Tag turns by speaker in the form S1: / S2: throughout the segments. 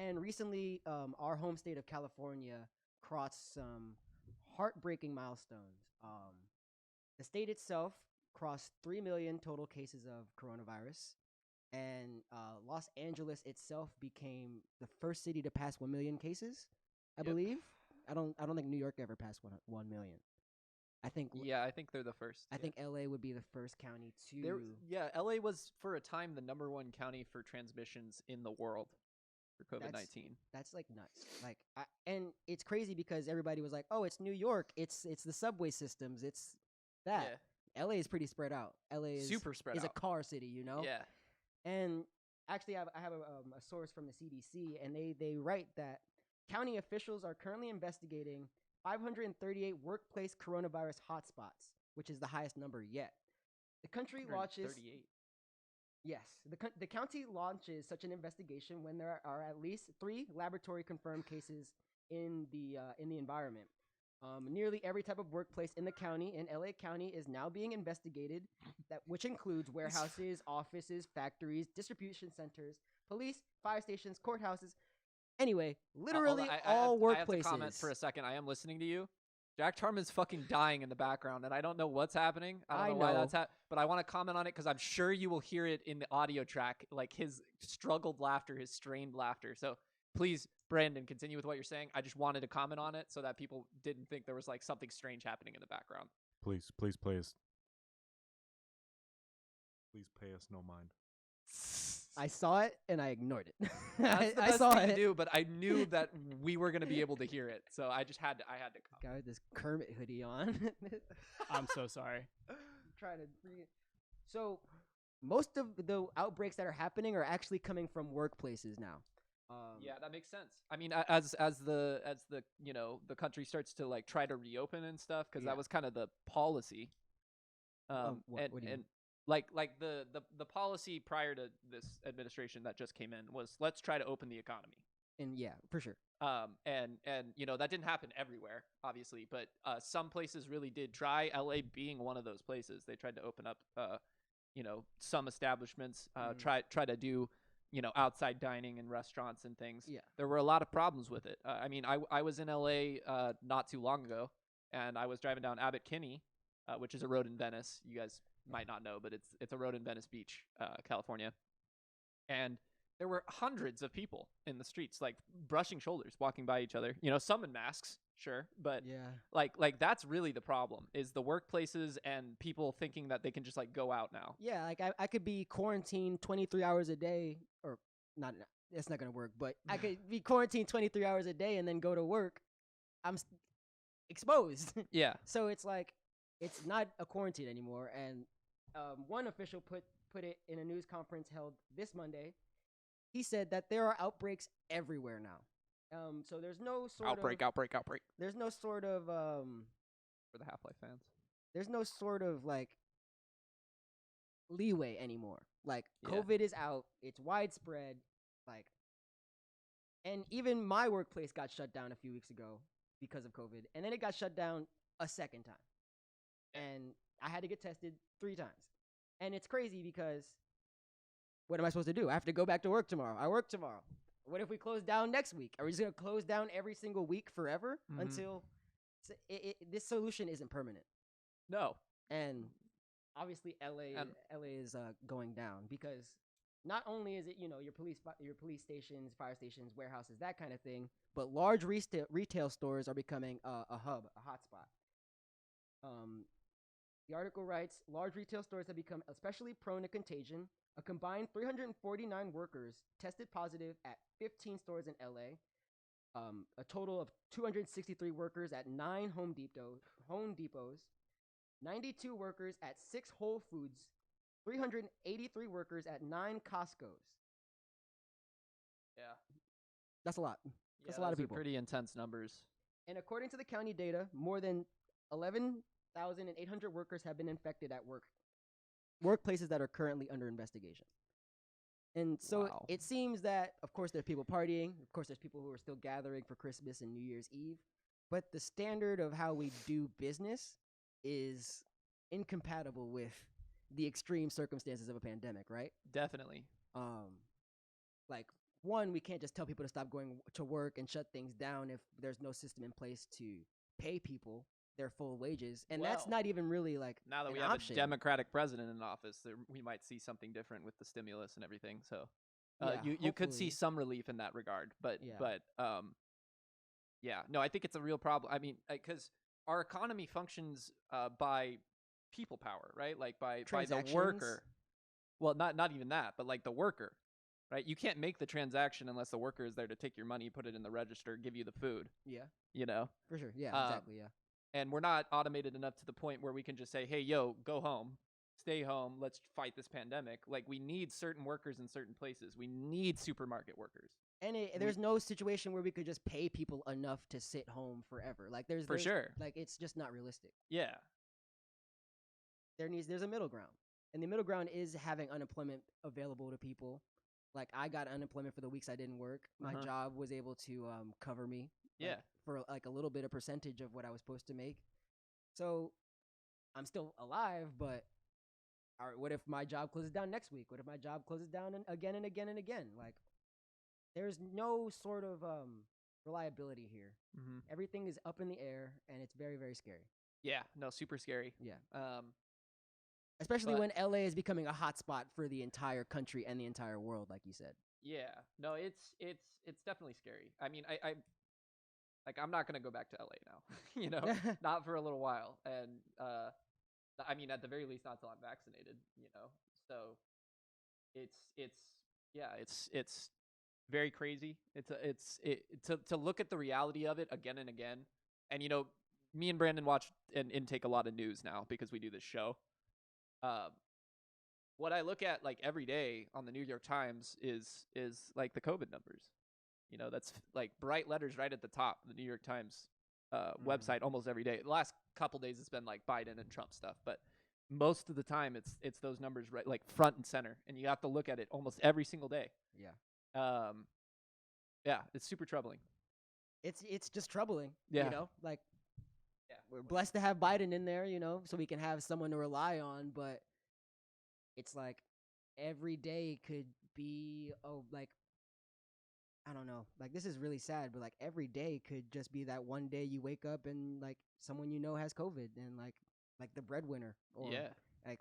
S1: And recently, our home state of California crossed some heartbreaking milestones. The state itself crossed 3 million total cases of coronavirus, and Los Angeles itself became the first city to pass 1 million cases, I
S2: Yep.
S1: believe. I don't think New York ever passed 1 million. I think
S2: Yeah, I think they're the first.
S1: I
S2: yeah.
S1: think LA would be the first county to.
S2: LA was for a time the #1 county for transmissions in the world for COVID-19.
S1: That's like nuts. Like, and it's crazy because everybody was like, "Oh, it's New York. It's the subway systems. It's that." LA is pretty spread out. LA is
S2: Super spread
S1: is
S2: out.
S1: a car city, you know.
S2: Yeah.
S1: And actually, I have a source from the CDC, and they write that county officials are currently investigating 538 workplace coronavirus hotspots, which is the highest number yet. The country launches.
S2: 38.
S1: Yes, the county launches such an investigation when there are at least 3 laboratory confirmed cases in the environment. Nearly every type of workplace in the county in LA County is now being investigated, which includes warehouses, offices, factories, distribution centers, police, fire stations, courthouses. Anyway, literally all workplaces.
S2: I have to comment for a second. I am listening to you. Jack Charman's fucking dying in the background, and I don't know what's happening. I don't know why that's happening, but I want to comment on it because I'm sure you will hear it in the audio track, like his struggled laughter, his strained laughter. So please, Brandon, continue with what you're saying. I just wanted to comment on it so that people didn't think there was like something strange happening in the background.
S3: Please pay us no mind.
S1: I saw it and I ignored it.
S2: That's the best thing to do, but I knew that we were going to be able to hear it, so I just had to.
S1: Guy with this Kermit hoodie on.
S4: I'm so sorry.
S1: Trying to bring it. So most of the outbreaks that are happening are actually coming from workplaces now.
S2: Yeah, that makes sense. I mean, as the the country starts to like try to reopen and stuff, because that was kind of the policy.
S1: What do you mean?
S2: Like the policy prior to this administration that just came in was let's try to open the economy.
S1: And yeah, for sure.
S2: And that didn't happen everywhere, obviously, but some places really did try. LA being one of those places, they tried to open up some establishments, try to do outside dining and restaurants and things.
S1: Yeah,
S2: there were a lot of problems with it. I mean, I was in LA not too long ago, and I was driving down Abbot Kinney, which is a road in Venice. You guys might not know, but it's a road in Venice Beach, California, and there were hundreds of people in the streets, like brushing shoulders, walking by each other. Some in masks, sure, but
S1: yeah,
S2: like that's really the problem is the workplaces and people thinking that they can just like go out now.
S1: Yeah, like I could be quarantined 23 hours a day, or not. That's not gonna work. But I could be quarantined 23 hours a day and then go to work. I'm exposed.
S2: Yeah.
S1: So it's like it's not a quarantine anymore. And one official put it in a news conference held this Monday. He said that there are outbreaks everywhere now. So there's no sort
S2: outbreak.
S1: There's no sort of
S2: for the Half-Life fans.
S1: There's no sort of like leeway anymore. Like COVID is out. It's widespread. Like, and even my workplace got shut down a few weeks ago because of COVID, and then it got shut down a second time. And I had to get tested 3 times. And it's crazy because what am I supposed to do? I have to go back to work tomorrow. I work tomorrow. What if we close down next week? Are we just going to close down every single week forever until this solution isn't permanent?
S2: No.
S1: And obviously LA is going down because not only is it, your police stations, fire stations, warehouses, that kind of thing, but large retail stores are becoming a hub, a hotspot. The article writes, large retail stores have become especially prone to contagion. A combined 349 workers tested positive at 15 stores in LA. A total of 263 workers at 9 Home Depots, 92 workers at 6 Whole Foods, 383 workers at 9 Costco's.
S2: Yeah.
S1: That's a lot. That's a lot of people.
S2: Pretty intense numbers.
S1: And according to the county data, more than 11,800 workers have been infected at workplaces that are currently under investigation. And so it seems that, of course, there's people partying. Of course, there's people who are still gathering for Christmas and New Year's Eve. But the standard of how we do business is incompatible with the extreme circumstances of a pandemic, right?
S2: Definitely.
S1: Like one, we can't just tell people to stop going to work and shut things down if there's no system in place to pay people their full wages, and that's
S2: Well,
S1: not even really like
S2: Now that
S1: an
S2: we have
S1: option.
S2: a Democratic president in office, we might see something different with the stimulus and everything. So
S1: Yeah,
S2: you could see
S1: hopefully.
S2: some relief in that regard. But
S1: Yeah.
S2: yeah, no, I think it's a real problem. I mean, because our economy functions by people power, right? Like by the
S1: Transactions.
S2: worker. Well, not even that, but like the worker, right? You can't make the transaction unless the worker is there to take your money, put it in the register, give you the food.
S1: Yeah,
S2: You know,
S1: for sure. Yeah, exactly. Yeah.
S2: and we're not automated enough to the point where we can just say, "Hey, yo, go home, stay home, let's fight this pandemic." Like we need certain workers in certain places. We need supermarket workers.
S1: And there's no situation where we could just pay people enough to sit home forever. Like there's
S2: sure.
S1: Like it's just not realistic.
S2: Yeah.
S1: There's a middle ground, and the middle ground is having unemployment available to people. Like I got unemployment for the weeks I didn't work. My job was able to cover me.
S2: Yeah.
S1: For like a little bit of percentage of what I was supposed to make. So I'm still alive, but what if my job closes down next week? What if my job closes down again and again and again? Like there's no sort of reliability here.
S2: Mm-hmm.
S1: Everything is up in the air, and it's very, very scary.
S2: Yeah. No, super scary.
S1: Yeah.
S2: But-
S1: Especially when LA is becoming a hotspot for the entire country and the entire world, like you said.
S2: Yeah. No, it's definitely scary. I mean, I like I'm not gonna go back to LA now. You know, not for a little while. And I mean, at the very least, not until I'm vaccinated. You know, so it's very crazy. To look at the reality of it again and again. And you know, me and Brandon watch and intake a lot of news now because we do this show. What I look at like every day on the New York Times is like the COVID numbers. You know, that's like bright letters right at the top of the New York Times website almost every day. The last couple days it's been like Biden and Trump stuff, but most of the time it's those numbers right like front and center, and you have to look at it almost every single day.
S1: Yeah.
S2: Yeah, it's super troubling.
S1: It's just troubling.
S2: Yeah.
S1: You know, like
S2: Yeah.
S1: we're blessed to have Biden in there, you know, so we can have someone to rely on, but it's like every day could be like I don't know. Like this is really sad, but like every day could just be that one day you wake up and like someone you know has COVID and like the breadwinner or like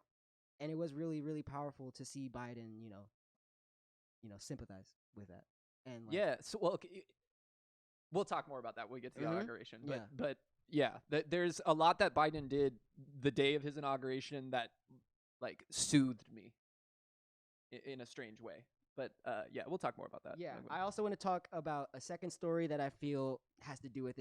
S1: and it was really, really powerful to see Biden, sympathize with that. And like,
S2: Yeah, so well we'll talk more about that when we get to the inauguration.
S1: Yeah.
S2: But yeah, there's a lot that Biden did the day of his inauguration that like soothed me in a strange way. But yeah, we'll talk more about that.
S1: Yeah, I also want to talk about a second story that I feel has to do with this